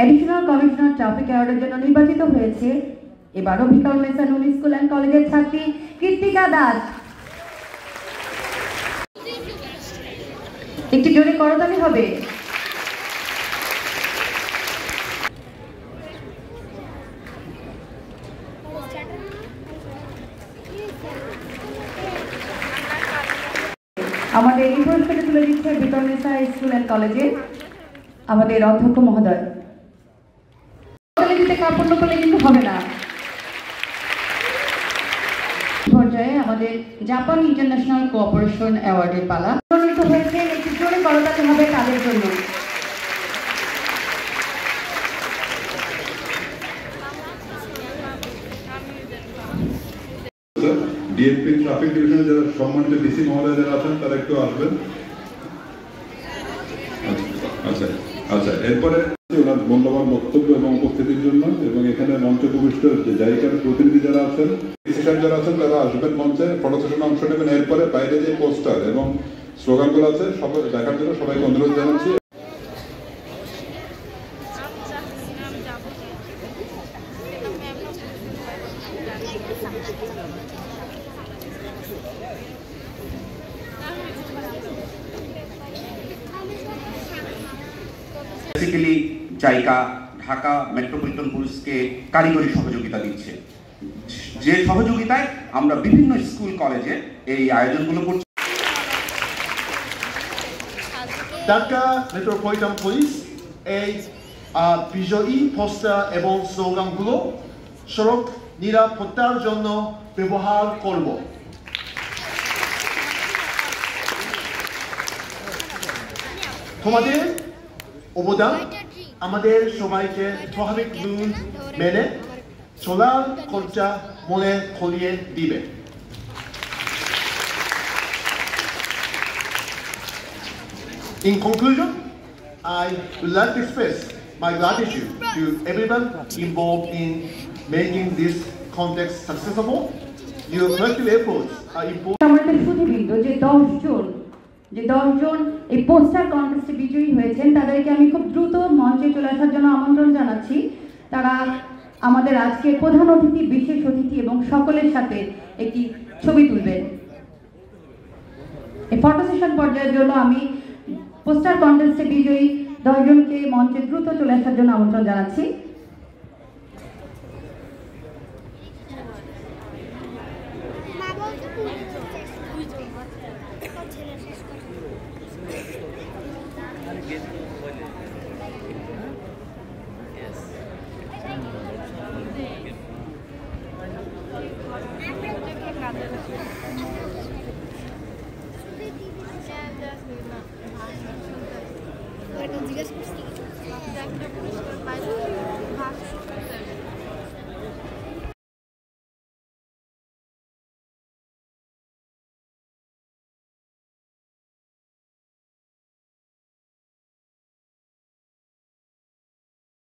Additional commissioner traffic অ্যাওয়ার্ডের জন্য নির্বাচিত হয়েছে এবারও ভিকারুন্নেসা নূন স্কুল অ্যান্ড কলেজের ছাত্রী কৃত্তিকা দাস। একটি জোরে করতালি হবে। আমাদের এই পুরস্কারটি তুলে দিচ্ছে ভিকারুন্নেসা স্কুল অ্যান্ড কলেজে আমাদের অধ্যক্ষ মহোদয়। দিতে কার্পণ্য করলে কিন্তু হবে না। পর্যায়ে আমাদের জাপান ইন্টারন্যাশনাল কোঅপারেশন অ্যাওয়ার্ডের পালা মনোনীত হয়েছে। একটি জোরে করতালি হবে তাদের জন্য। ডিএমপি ট্রাফিক ডিভিশনে যারা সম্মানিত ডিসি মহোদয় যারা আছেন তারা একটু আসবেন। আচ্ছা আচ্ছা, এরপরে ওনার মূল্যবান বক্তব্য এবং উপস্থিতির জন্য এবং এখানে মঞ্চে উপবিষ্ট জায়গার প্রতিনিধি যারা আছেন, ডিসিশন যারা আছেন তারা আসবেন মঞ্চে, ফটো সেশনে অংশ নেবেন। এরপরে বাইরে যে পোস্টার এবং স্লোগানগুলো আছে সব দেখার জন্য সবাইকে অনুরোধ জানাচ্ছি। বেসিক্যালি জাইকা ঢাকা মেট্রোপলিটন পুলিশকে কারিগরি সহযোগিতা দিচ্ছে, যে সহযোগিতায় আমরা বিভিন্ন স্কুল কলেজে এই আয়োজনগুলো করছি। ঢাকা মেট্রোপলিটন পুলিশ এই বিজয়ী পোস্টার এবং স্লোগানগুলো সড়ক নিরাপত্তার জন্য ব্যবহার করব। তোমাদের অবদান আমাদের সবাইকে ট্রাফিক রুল মেনে চলার কথা মনে করিয়ে দিবে। In conclusion, I would like to express my gratitude to everyone involved in making this contest successful. Your collective efforts are important. আমাদের সুধীবৃন্দ যে 10 জন এই পোস্টার কন্টেস্টে বিজয়ী হয়েছেন তাদেরকে আমি খুব দ্রুত মঞ্চে চলে আসার জন্য আমন্ত্রণ জানাচ্ছি। তারা আমাদের আজকে প্রধান অতিথি, বিশেষ অতিথি এবং সকলের সাথে একটি ছবি তুলবেন। এই ফটো সেশন পর্যায়ের জন্য আমি পোস্টার কন্টেস্টে বিজয়ী 10 জনকে মঞ্চে দ্রুত চলে আসার জন্য আমন্ত্রণ জানাচ্ছি। জিজ্ঞেস করছি